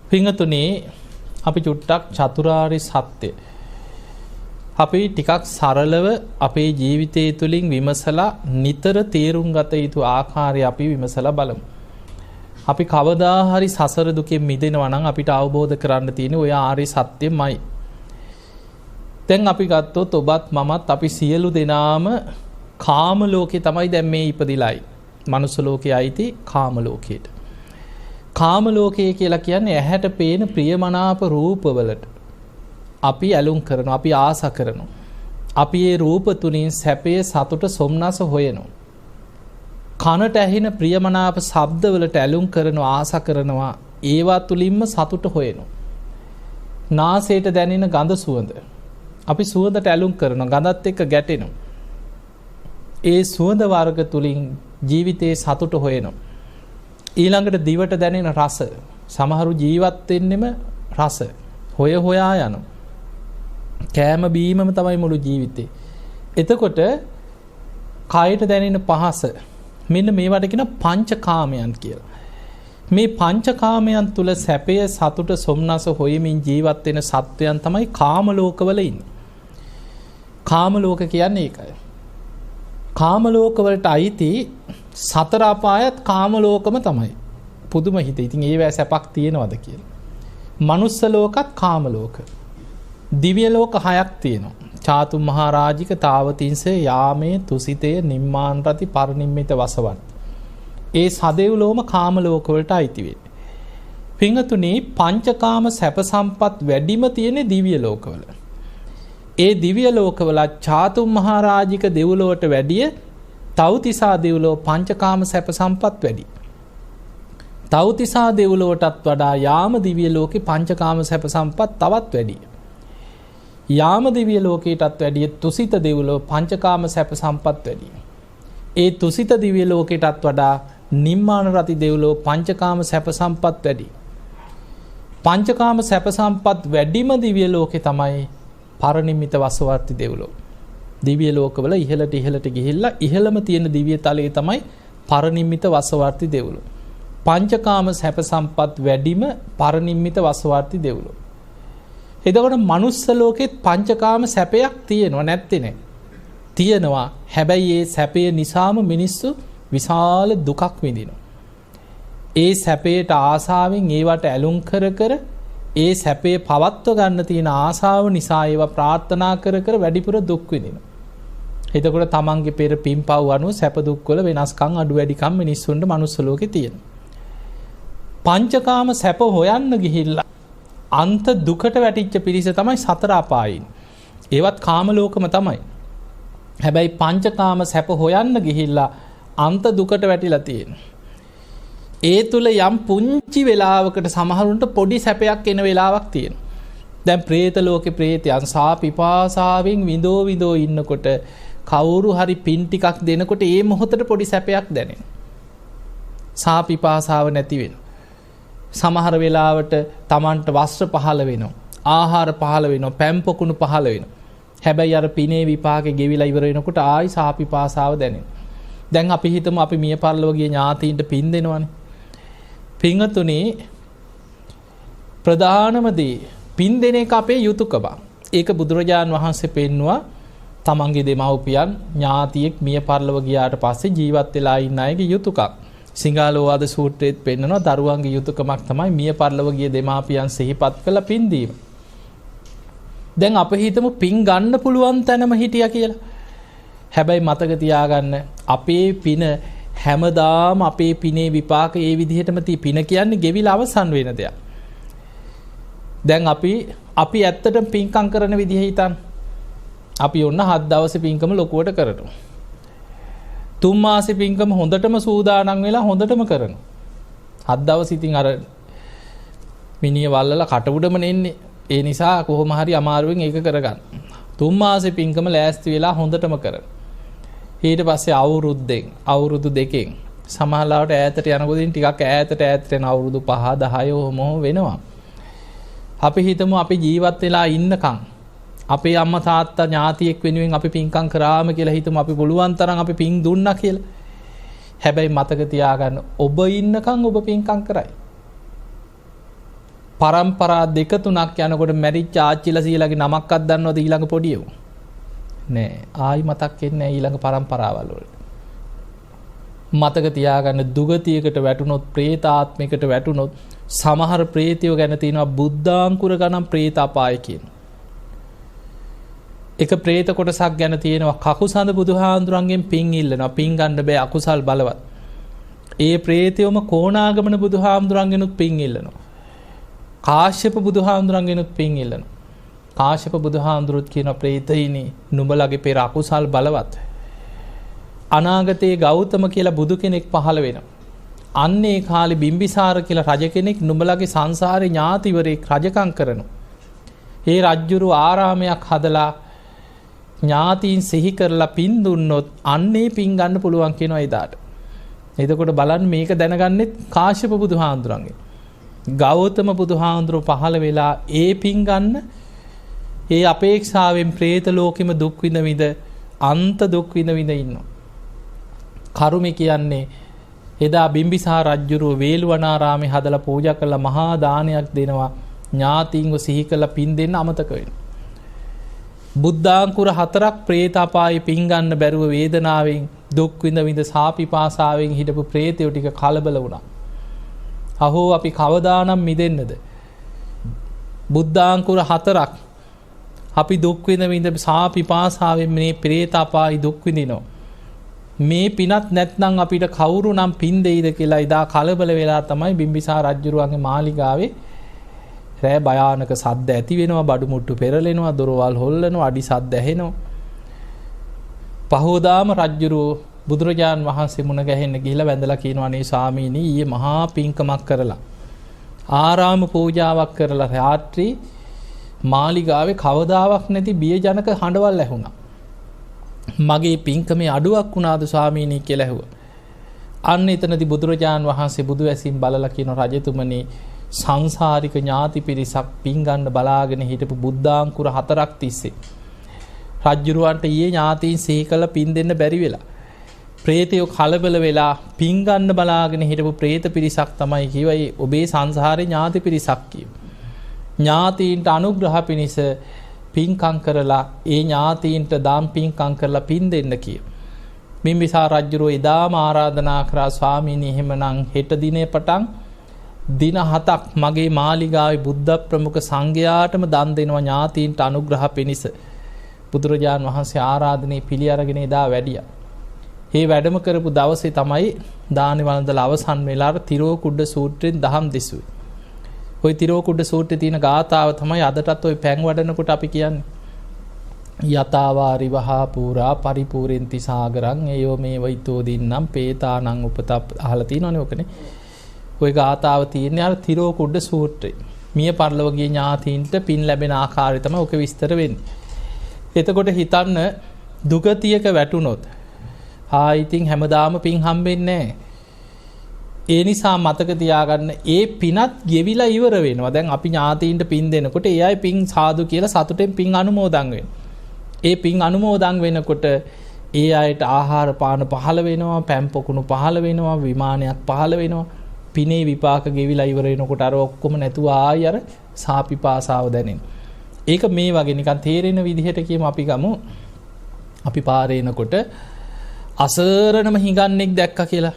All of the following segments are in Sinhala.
පිංගතුනේ අපි චුට්ටක් චතුරාර්ය සත්‍ය අපි ටිකක් සරලව අපේ ජීවිතය තුළින් විමසලා නිතර තේරුම් ගත යුතු ආකාරය අපි විමසලා බලමු. අපි කවදා හරි සසර දුකෙන් මිදෙනවා නම් අපිට අවබෝධ කරන්න තියෙන ඔය ආර්ය සත්‍යමයි. දැන් අපි ගත්තොත් ඔබත් මමත් අපි සියලු දෙනාම කාම ලෝකේ තමයි දැන් මේ ඉපදිලායි. මනුස්ස ලෝකයේ අයිති කාම ලෝකයට. කාම ලෝකය කියලා කියන්නේ ඇහැට පේන ප්‍රියමනාප රූපවලට අපි ඇලුම් කරනවා, අපි ආස කරනවා. අපි ඒ රූප තුලින් සැපය, සතුට, සොම්නස හොයනවා. කනට ඇහෙන ප්‍රියමනාප ශබ්දවලට ඇලුම් කරනවා, ආස කරනවා. ඒවා තුලින්ම සතුට හොයනවා. නාසයට දැනෙන ගඳ සුවඳ අපි සුවඳට ඇලුම් කරනවා, ගඳත් එක්ක ගැටෙනවා. ඒ සුවඳ වර්ග තුලින් ජීවිතේ සතුට හොයනවා. ඊළඟට දිවට දැනෙන රස, සමහරු ජීවත් වෙන්නෙම රස හොය හොයා යනවා. කෑම බීමම තමයි මුළු ජීවිතේ. එතකොට කායට දැනෙන පහස, මෙන්න මේවට කියන පංචකාමයන් කියලා. මේ පංචකාමයන් තුල සැපය, සතුට, සොම්නස හොයමින් ජීවත් වෙන සත්වයන් තමයි කාම ලෝකවල ඉන්නේ. කාම ලෝක කියන්නේ ඒකයි. කාම ලෝකවලට අයිති සතර අපායත් කාම ලෝකම තමයි. පුදුම හිත. ඉතින් ඒවැ සැපක් තියෙනවද කියලා. මනුස්ස ලෝකත් කාම ලෝක. දිව්‍ය ලෝක 6ක් තියෙනවා. චාතු මහරජික, තාවතින්සේ, යාමේ, තුසිතේ, නිම්මාන රති, පරිනිම්මිත වසවන්. ඒ සදෙව්ලෝම කාම ලෝක වලට අයිති වෙන්නේ. පින්තුනේ පංචකාම සැප සම්පත් වැඩිම තියෙන දිව්‍ය ලෝකවල. ඒ දිව්‍ය ලෝකවල චාතු මහරජික දෙව්ලොවට වැඩිය තව්තිසා දෙව්ලොව පංචකාම සැප සම්පත් වැඩි. තව්තිසා දෙව්ලොවටත් වඩා යාම දිව්‍ය ලෝකේ පංචකාම සැප සම්පත් තවත් වැඩි. යාම දිව්‍ය ලෝකයටත් වැඩිය තුසිත දෙව්ලොව පංචකාම සැප සම්පත් වැඩි. ඒ තුසිත දිව්‍ය ලෝකයටත් වඩා නිම්මාන රති දෙව්ලොව පංචකාම සැප සම්පත් වැඩි. පංචකාම සැප සම්පත් වැඩිම දිව්‍ය ලෝකේ තමයි පරිනිම්මිත වසවර්ති දෙව්ලොව. දිව්‍ය ලෝකවල ඉහළට ගිහිල්ලා ඉහළම තියෙන දිව්‍ය තලයේ තමයි පරිනිම්මිත වසවර්ති දෙව්ලොව. පංචකාම සැප සම්පත් වැඩිම පරිනිම්මිත වසවර්ති දෙව්ලොව. එතකොට මනුස්ස ලෝකෙත් පංචකාම සැපයක් තියෙනවා, නැත්තේ නෑ. තියෙනවා. හැබැයි ඒ සැපය නිසාම මිනිස්සු විශාල දුකක් විඳිනවා. ඒ සැපයට ආසාවෙන් ඒවට ඇලුම් කර කර ඒ සැපේ පවත්ව ගන්න තියෙන ආසාව නිසා ඒවා ප්‍රාර්ථනා කර කර වැඩිපුර දුක් විඳිනවා. එතකොට තමන්ගේ පෙර පින්පව් අනුව සැප දුක් වල වෙනස්කම් අඩු වැඩිකම් මිනිස්සුන්ට මනුස්ස ලෝකේ තියෙනවා. පංචකාම සැප හොයන්න ගිහිල්ලා අන්ත දුකට වැටිච්ච පිරිස තමයි සතර අපායින්. ඒවත් කාම ලෝකම තමයි. හැබැයි පංචකාම සැප හොයන්න ගිහිල්ලා අන්ත දුකට වැටිලා තියෙනවා. ඒ තුල යම් පුංචි වෙලාවකට සමහරුන්ට පොඩි සැපයක් එන වෙලාවක් තියෙනවා. දැන් പ്രേත ලෝකේ പ്രേතයන් සා පිපාසාවෙන් විඳෝ ඉන්නකොට කවුරු හරි පින් ටිකක් දෙනකොට ඒ මොහොතට පොඩි සැපයක් දැනෙනවා. සා පිපාසාව නැති වෙනවා. සමහර වෙලාවට Tamanට වස්ත්‍ර පහළ වෙනවා, ආහාර පහළ වෙනවා, පැම් පොකුණු පහළ වෙනවා. හැබැයි අර පිනේ විපාකේ ගෙවිලා ඉවර වෙනකොට ආයි සා පිපාසාව දැනෙනවා. දැන් අපි හිතමු අපි මිය පරලොව ගිය ඥාතීන්ට පින් දෙනවනේ. පින්තුනේ ප්‍රධානම දේ පින් දෙන එක අපේ යුතුයකම. ඒක බුදුරජාන් වහන්සේ පෙන්නවා තමන්ගේ දෙමව්පියන් ඥාතියෙක් මිය පරලොව ගියාට පස්සේ ජීවත් වෙලා ඉන්න අයගේ යුතුයකම්. සිංහලෝවාද සූත්‍රයේත් පෙන්නනවා දරුවන්ගේ යුතුයකමක් තමයි මිය පරලොව ගිය දෙමාපියන් සිහිපත් කළ පින් දීම. දැන් අපි හිතමු පින් ගන්න පුළුවන් තැනම හිටියා කියලා. හැබැයි මතක තියාගන්න අපේ පින හැමදාම අපේ පිනේ විපාක ඒ විදිහටම පින කියන්නේ ගෙවිලා අවසන් වෙන දෙයක්. දැන් අපි ඇත්තටම පින්කම් කරන විදිහ හිතන්න. අපි ඔන්න 7 දවසේ පින්කම ලොකුවට කරනවා. 3 මාසේ පින්කම හොඳටම සූදානම් වෙලා හොඳටම කරනවා. 7 දවස් ඉතින් අර මිනිහ වල්ලලා කට උඩම නෙන්නේ. ඒ නිසා කොහොම හරි අමාරුවෙන් ඒක කරගන්න. 3 මාසේ පින්කම ලෑස්ති වෙලා හොඳටම කරනවා. ඊට පස්සේ අවුරුදු දෙකෙන් සමහරවිට ඈතට යනකොට ටිකක් ඈතට යන අවුරුදු 5 10 ඔහොම වෙනවා. අපි හිතමු අපි ජීවත් වෙලා ඉන්නකම් අපේ අම්මා තාත්තා ඥාතියෙක් වෙනුවෙන් අපි පින්කම් කරාම කියලා හිතමු. අපි පුළුවන් තරම් අපි පින් දුන්නා කියලා. හැබැයි මතක තියාගන්න ඔබ ඉන්නකම් ඔබ පින්කම් කරයි. පරම්පරා දෙක තුනක් යනකොට මැරිච්ච ආච්චිලා සීලාගේ නමක්වත් දන්නවද ඊළඟ පොඩියෝ? නෑ. ආයි මතක් වෙන්නේ නෑ ඊළඟ පරම්පරාවල් වල. මතක තියාගන්න දුගතියකට වැටුනොත් ප්‍රේතාත්මයකට වැටුනොත් සමහර ප්‍රේතයෝ ගැන තියෙනවා බුද්ධාංකුර ගණන් ප්‍රේත අපාය කියන. එක ප්‍රේත කොටසක් ගැන තියෙනවා කකුසඳ බුදුහාඳුරන්ගෙන් පින් ඉල්ලනවා. පින් ගන්න බෑ අකුසල් බලවත්. ඒ ප්‍රේතයෝම කොණාගමන බුදුහාඳුරන්ගෙනුත් පින් ඉල්ලනවා. කාශ්‍යප බුදුහාඳුරන්ගෙනුත් පින් ඉල්ලනවා. කාශ්‍යප බුදුහාඳුරුත් කියන ප්‍රේතයිනි නුඹලගේ පෙර අකුසල් බලවත්. අනාගතයේ ගෞතම කියලා බුදු කෙනෙක් පහළ වෙනවා. අන්නේ කාලේ බිම්බිසාර කියලා රජ කෙනෙක් නුඹලගේ සංසාරේ ඥාතිවරයෙක් රජකම් කරනවා. ඒ රජ්ජුරු ආරාමයක් හදලා ඥාතීන් සිහි කරලා පින් දුන්නොත් අන්නේ පින් ගන්න පුළුවන් කියනවා එදාට. එතකොට බලන්න මේක දැනගන්නෙත් කාශ්‍යප බුදුහාඳුරන්ගේ. ගෞතම බුදුහාඳුරු පහළ වෙලා ඒ පින් ගන්න ඒ අපේක්ෂාවෙන් ප්‍රේත ලෝකෙම දුක් විඳ විඳ අන්ත දුක් විඳ විඳ ඉන්නවා. කරුමේ කියන්නේ එදා බිම්බිසාර රජුරුව වේළුවනාරාමේ හදලා පූජා කළා මහා දානයක් දෙනවා ඥාතීන්ව සිහි කරලා පින් දෙන්න අමතක වෙනවා. බුද්ධාංකුර 4ක් ප්‍රේත අපායේ පින් ගන්න බැරුව වේදනාවෙන් දුක් විඳ විඳ සාපිපාසාවෙන් හිටපු ප්‍රේතයෝ ටික කලබල වුණා. අහෝ අපි කවදානම් මිදෙන්නද? බුද්ධාංකුර 4ක් අපි දුක් විඳ විඳ සාපිපාසාවෙන් මේ ප්‍රේත අපායේ දුක් විඳිනවා. මේ පිනත් නැත්නම් අපිට කවුරු නම් පින් දෙයිද කියලා ඉදා කලබල වෙලා තමයි බිම්බිසාර රජුරුවන්ගේ මාලිගාවේ රෑ භයානක සද්ද ඇති වෙනවා, බඩු මුට්ටු පෙරලෙනවා, දොරවල් හොල්ලනවා, අඩි සද්ද ඇහෙනවා. පහෝදාම රජුරුව බුදුරජාන් වහන්සේ මුණ ගැහෙන්න ගිහිල්ලා වැඳලා කියනවා අනේ ස්වාමීනි ඊයේ මහා පින්කමක් කරලා ආරාම පූජාවක් කරලා රාත්‍රී මාලිගාවේ කවදාවත් නැති බියජනක හඬවල් ඇහුණා. මගේ පින්කමේ අඩුවක් වුණාද ස්වාමීනි කියලා ඇහුවා. අන්න එතනදී බුදුරජාන් වහන්සේ බුදු ඇසින් බලලා කියන රජතුමනි සංසාරික ඥාති පිරිසක් පින් ගන්න බලාගෙන හිටපු බුද්ධාංකුර 4ක් තිස්සේ රජුරවන්ට ඊයේ ඥාතීන් සිහි කළ පින් දෙන්න බැරි වෙලා ප්‍රේතයෝ කලබල වෙලා පින් ගන්න බලාගෙන හිටපු ප්‍රේත පිරිසක් තමයි කියවයි ඔබේ සංසාරේ ඥාති පිරිසක් කියව. ඥාතීන්ට අනුග්‍රහ පිණිස පින්කම් කරලා ඒ ඥාතීන්ට දාම් පින්කම් කරලා පින් දෙන්න කියව. බිම්බිසාර රජුරෝ එදාම ආරාධනා කරා ස්වාමීනි එහෙමනම් හෙට දිනේ පටන් දින 7ක් මගේ මාලිගාවේ බුද්ධ ප්‍රමුඛ සංඝයාටම දන් දෙනවා ඥාතීන්ට අනුග්‍රහ පිණිස. බුදුරජාන් වහන්සේ ආරාධනේ පිළි අරගෙන එදා වැඩියා. මේ වැඩම කරපු දවසේ තමයි දානි වළඳලා අවසන් වෙලා තිරෝකුඩ සූත්‍රයෙන් දහම් දෙසුවේ. ওই තිරෝකුඩ සූත්‍රයේ තියෙන ගාථාව තමයි අදටත් ওই පැන් වඩනකොට අපි කියන්නේ. යතාවාරි වහා පුරා පරිපූර්ෙන්ති සාගරං එයෝ මේ වෛතෝ දින්නම් පේතානං උපත අහලා තියෙනවනේ ඔකනේ. ওই ගාථාව තියෙන්නේ අර තිරෝකුඩ සූත්‍රයේ. මිය පරලොව ගිය ඥාතීන්ට පින් ලැබෙන ආකාරය තමයි ඔක විස්තර වෙන්නේ. එතකොට හිතන්න දුගතියක වැටුනොත් ඉතින් හැමදාම පින් හම්බෙන්නේ නැහැ. ඒ නිසා මතක තියාගන්න ඒ පිනත් ගෙවිලා ඉවර වෙනවා. දැන් අපි ඥාතීන්ට පින් දෙනකොට ඒ අය පින් සාදු කියලා සතුටෙන් පින් අනුමෝදන් වෙනවා. ඒ පින් අනුමෝදන් වෙනකොට ඒ අයට ආහාර පාන පහළ වෙනවා, පැම් පොකුණු පහළ වෙනවා, විමානයක් පහළ වෙනවා. පිනේ විපාක ගෙවිලා ඉවර වෙනකොට අර ඔක්කොම නැතුව ආයි අර සාපිපාසාව දැනෙනවා. ඒක මේ වගේ නිකන් තේරෙන විදිහට කියමු අපි ගමු. අපි පාරේ යනකොට අසරණම හිඟන්නෙක් දැක්කා කියලා.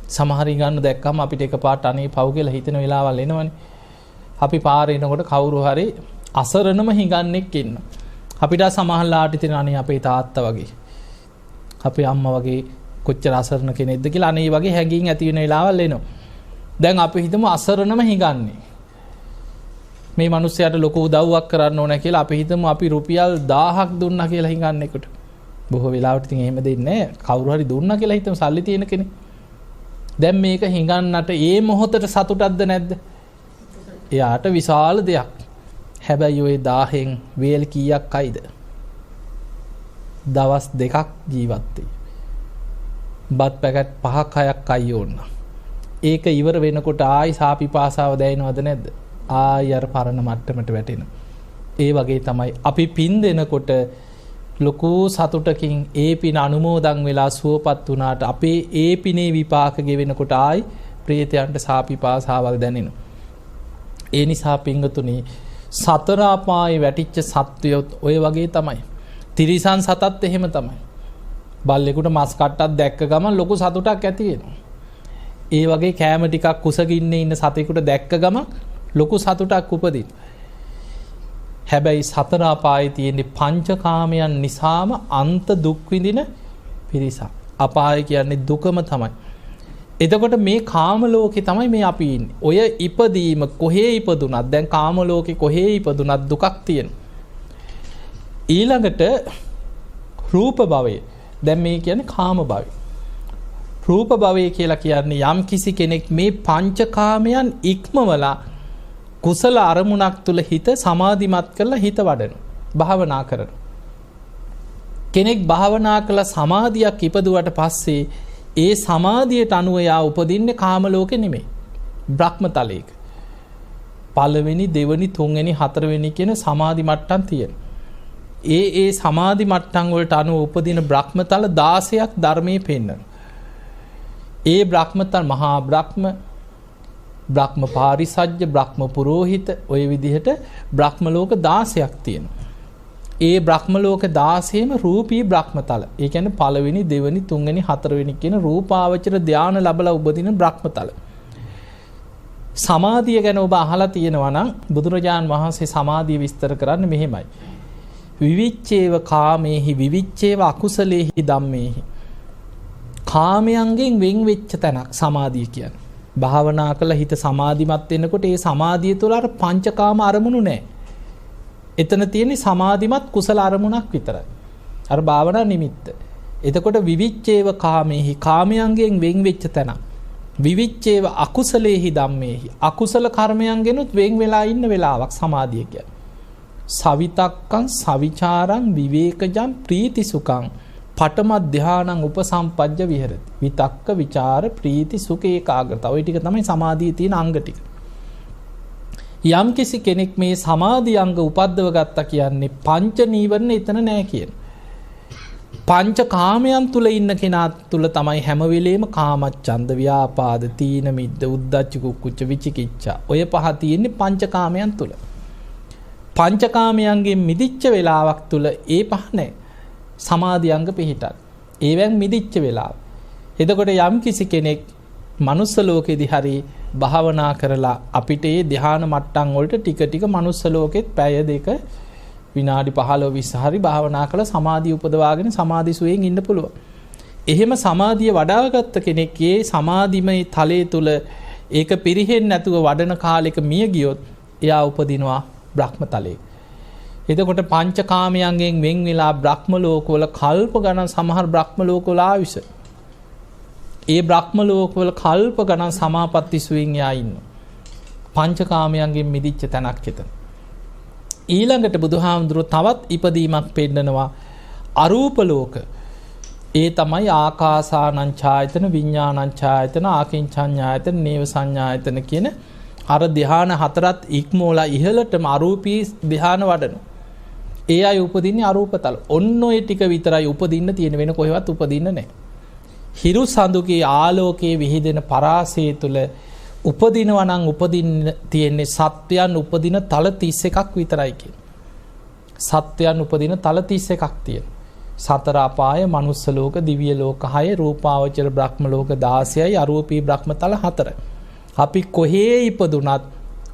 සමහර හිඟන්න දැක්කම අපිට එකපාරට අනේ පව් කියලා හිතෙන වෙලාවල් එනවනේ. අපි පාරේ යනකොට කවුරු හරි අසරණම හිඟන්නෙක් ඉන්නවා. අපිට සමහරලාට ඉතින් අනේ අපේ තාත්තා වගේ, අපේ අම්මා වගේ කොච්චර අසරණ කෙනෙක්ද කියලා අනේ වගේ හැඟීම් ඇති වෙන වෙලාවල් එනවා. දැන් අපි හිතමු අසරණම හිඟන්නේ. මේ මිනිස්සයාට ලොකු උදව්වක් කරන්න ඕන කියලා අපි හිතමු අපි රුපියල් 1000ක් දුන්නා කියලා හිඟන්නෙකුට. බොහෝ වෙලාවට ඉතින් එහෙම දෙන්නේ නැහැ. කවුරු හරි දුන්නා කියලා හිතමු සල්ලි තියෙන කෙනෙක්. දැන් මේක හිඟන්නට ඒ මොහොතට සතුටක්ද නැද්ද? එයාට විශාල දෙයක්. හැබැයි ওই 1000න් වේල් කීයක් අයිද? දවස් 2ක් ජීවත් වෙයි. බත් පැකට් 5ක් 6ක් අයි ඕන. ඒක ඉවර වෙනකොට ආයි සාපිපාසාව දැනෙනවද නැද්ද? ආයි අර පරණ මට්ටමට වැටෙනවා. ඒ වගේ තමයි අපි පින් දෙනකොට ලොකු සතුටකින් ඒ පින අනුමෝදන් වෙලා සුවපත් වුණාට අපේ ඒ පිනේ විපාක ගෙවෙනකොට ආයි ප්‍රේතයන්ට සාපිපාසාවල් දැනෙනවා. ඒ නිසා පිංගතුනි සතර අපායේ වැටිච්ච සත්වයොත් ඔය වගේ තමයි. තිරිසන් සතත් එහෙම තමයි. බල්ලෙකුට මස් කට්ටක් දැක්ක ගමන් ලොකු සතුටක් ඇති වෙනවා. ඒ වගේ කෑම ටිකක් කුසගින්නේ ඉන්න සතෙකුට දැක්ක ගමන් ලොකු සතුටක් උපදින. හැබැයි සතර අපායේ තියෙන පංචකාමයන් නිසාම අන්ත දුක් විඳින පිරිසක්. අපාය කියන්නේ දුකම තමයි. එතකොට මේ කාම ලෝකේ තමයි මේ අපි ඉන්නේ. ඔය ඉපදීම කොහේ ඉපදුනත් දැන් කාම ලෝකේ කොහේ ඉපදුනත් දුකක් තියෙනවා. ඊළඟට රූප භවය. දැන් මේ කියන්නේ කාම භවය. රූප භවය කියලා කියන්නේ යම් කිසි කෙනෙක් මේ පංචකාමයන් ඉක්මවලා කුසල අරමුණක් තුල හිත සමාධිමත් කරලා හිත වඩනවා. භාවනා කරනවා. කෙනෙක් භාවනා කළා සමාධියක් ඉපදුවට පස්සේ ඒ සමාධියට අනුව යා උපදින්නේ කාම ලෝකෙ නෙමෙයි. බ්‍රහ්ම තලයක. පළවෙනි, දෙවෙනි, තුන්වෙනි, හතරවෙනි කියන සමාධි මට්ටම් තියෙනවා. ඒ සමාධි මට්ටම් වලට අනුව උපදින බ්‍රහ්මතල 16ක් ධර්මයේ පෙන්වනවා. ඒ බ්‍රහ්මතල මහා බ්‍රහ්ම, බ්‍රහ්ම පාරිසජ්ජ, බ්‍රහ්ම පුරෝහිත ඔය විදිහට බ්‍රහ්ම ලෝක 16ක් තියෙනවා. ඒ බ්‍රහ්ම ලෝක 16ම රූපී බ්‍රහ්මතල. ඒ කියන්නේ පළවෙනි, දෙවෙනි, තුන්වෙනි, හතරවෙනි කියන රූපාවචර ධානය ලැබලා උපදින බ්‍රහ්මතල. සමාධිය ගැන ඔබ අහලා තියෙනවා නම් බුදුරජාන් වහන්සේ සමාධිය විස්තර කරන්නේ මෙහෙමයි. විවිච්ඡේව කාමේහි විවිච්ඡේව අකුසලේහි ධම්මේහි. කාමයන්ගෙන් වෙන් වෙච්ච තැනක් සමාධිය කියන්නේ. භාවනා කළ හිත සමාධිමත් වෙනකොට ඒ සමාධිය තුළ අර පංචකාම අරමුණු නැහැ. එතන තියෙන්නේ සමාධිමත් කුසල අරමුණක් විතරයි. අර භාවනා නිමිත්ත. එතකොට විවිච්ඡේව කාමේහි කාමයන්ගෙන් වෙන් වෙච්ච තැන. විවිච්ඡේව අකුසලේහි ධම්මේහි අකුසල කර්මයන්ගෙනුත් වෙන් වෙලා ඉන්න වෙලාවක් සමාධිය කියන්නේ. සවිතක්කං සවිචාරං විවේකජං ප්‍රීති සුඛං පඨම ධානං උපසම්පජ්ජ විහෙරති. විතක්ක විචාර ප්‍රීති සුඛ ඒකාග්‍රතාව. ওই ටික තමයි සමාධියේ තියෙන අංග ටික. යම් කිසි කෙනෙක් මේ සමාධි අංග උපද්දව ගත්තා කියන්නේ පංච නීවරණ එතන නැහැ කියන. පංච කාමයන් තුල ඉන්න කෙනා තුල තමයි හැම වෙලේම කාමච්ඡන්ද, ව්‍යාපාද, තීන මිද්ද, උද්ධච්ච කුක්කුච්ච විචිකිච්ඡා. ඔය පහ තියෙන්නේ පංච කාමයන් තුල. පංච කාමයන්ගෙන් මිදිච්ච වෙලාවක් තුල ඒ පහ නැහැ. සමාධි අංග පිහිටක්. ඒවෙන් මිදිච්ච වෙලාව. එතකොට යම් කිසි කෙනෙක් මනුස්ස ලෝකෙදී හරි භාවනා කරලා අපිට ඒ ධ්‍යාන මට්ටම් වලට ටික ටික මනුස්ස ලෝකෙත් පැය දෙක විනාඩි 15 20 හරි භාවනා කරලා සමාධිය උපදවාගෙන සමාධි සුවයෙන් ඉන්න පුළුවන්. එහෙම සමාධිය වඩාගත්ත කෙනෙක් ඒ සමාධිමය තලයේ තුල ඒක පිරෙහෙන්නේ නැතුව වඩන කාලෙක මිය ගියොත් එයා උපදිනවා බ්‍රහ්ම තලයේ. එතකොට පංචකාමයන්ගෙන් වෙන් වෙලා බ්‍රහ්ම ලෝකවල කල්ප ගණන් සමහර බ්‍රහ්ම ලෝකවල ආවිස. ඒ බ්‍රහ්ම ලෝකවල කල්ප ගණන් සමාපatti සුවයෙන් යා ඉන්නවා. පංචකාමයන්ගෙන් මිදිච්ච තැනක් එතන. ඊළඟට බුදුහාමුදුරුවෝ තවත් ඉපදීමක් පෙන්නනවා අරූප ලෝක. ඒ තමයි ආකාසානං ඡායතන, විඥානං ඡායතන, ආකින්චඤ්ඤායතන, නේව සංඥායතන කියන අර ධ්‍යාන හතරත් ඉක්මෝලා ඉහළටම අරූපී ධ්‍යාන වඩනවා. ඒ අය උපදින්නේ අරූපතල. ඔන්න ඔය ටික විතරයි උපදින්න තියෙන, වෙන කොහෙවත් උපදින්න නැහැ. හිරු සඳුගේ ආලෝකයේ විහිදෙන පරාසය තුල උපදිනවා නම් උපදින්න තියෙන්නේ සත්වයන් උපදින තල 31ක් විතරයි කියන්නේ. සත්වයන් උපදින තල 31ක් තියෙනවා. සතර අපාය, මනුස්ස ලෝක, දිව්‍ය ලෝක 6, රූපාවචර බ්‍රහ්ම ලෝක 16යි, අරූපී බ්‍රහ්මතල 4. අපි කොහේ ඉපදුනත්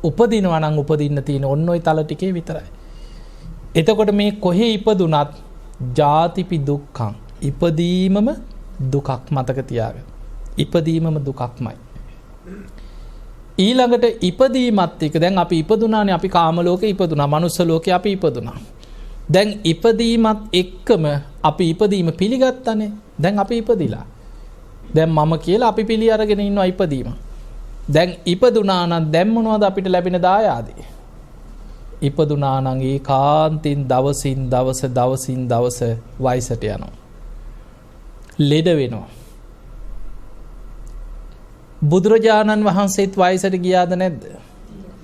උපදිනවා නම් උපදින්න තියෙන ඔන්න ඔය තල ටිකේ විතරයි. එතකොට මේ කොහේ ඉපදුනත් ජාතිපි දුක්ඛං, ඉපදීමම දුකක් මතක තියාගන්න. ඉපදීමම දුකක්මයි. ඊළඟට ඉපදීමත් එක දැන් අපි ඉපදුනානේ, අපි කාම ලෝකේ ඉපදුනා, මනුස්ස ලෝකේ අපි ඉපදුනා. දැන් ඉපදීමත් එක්කම අපි ඉපදීම පිළිගත්තානේ. දැන් අපි ඉපදිලා. දැන් මම කියලා අපි පිළි අරගෙන ඉන්නවා ඉපදීම. දැන් ඉපදුනා නම් දැන් මොනවද අපිට ලැබෙන දායාදේ? ඉපදුනා නම් ඒකාන්තෙන් දවසින් දවස වයසට යනවා. ලෙඩ වෙනවා. බුදුරජාණන් වහන්සේත් වයසට ගියාද නැද්ද?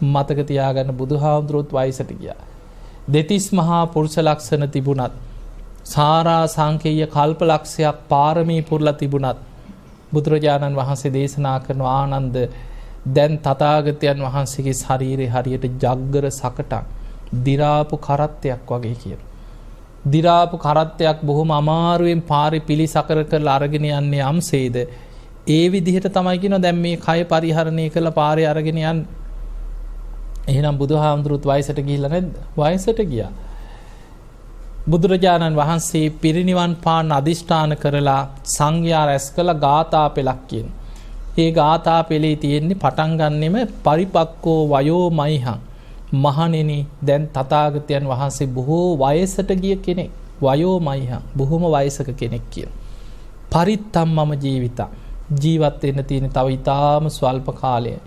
මතක තියාගන්න, බුදුහාමුදුරුවෝත් වයසට ගියා. දෙතිස් මහා පුරුෂ ලක්ෂණ තිබුණත්, සාරා සංකේය කල්ප ලක්ෂයක් පාරමී පුරලා තිබුණත් බුදුරජාණන් වහන්සේ දේශනා කරන ආනන්ද දැන් තථාගතයන් වහන්සේගේ ශරීරේ හරියට ජග්ගර සකටක් දිරාපු කරත්තයක් වගේ කියන. දිරාපු කරත්තයක් බොහොම අමාරුවෙන් පාරේ පිළිසකර කරලා අරගෙන යන්නේ යම්සේද ඒ විදිහට තමයි කියනවා දැන් මේ කය පරිහරණය කරලා පාරේ අරගෙන යන්නේ. එහෙනම් බුදුහාමුදුරුවෝ වයසට ගිහිල්ලා නැද්ද? වයසට ගියා. බුදුරජාණන් වහන්සේ පිරිනිවන් පාන අදිෂ්ඨාන කරලා සංඝයා රැස් කළ ගාථා පෙළක් කියන. ඒ ගාථා පෙළේ තියෙන්නේ පටන් ගන්නෙම පරිපක්කෝ වයෝ මයිහං. මහණෙනි දැන් තථාගතයන් වහන්සේ බොහෝ වයසට ගිය කෙනෙක්. වයෝ මයිහං බොහොම වයසක කෙනෙක් කියන. පරිත්තම් මම ජීවිතා. ජීවත් වෙන්න තියෙන තව ඊටාම ස්වල්ප කාලයයි.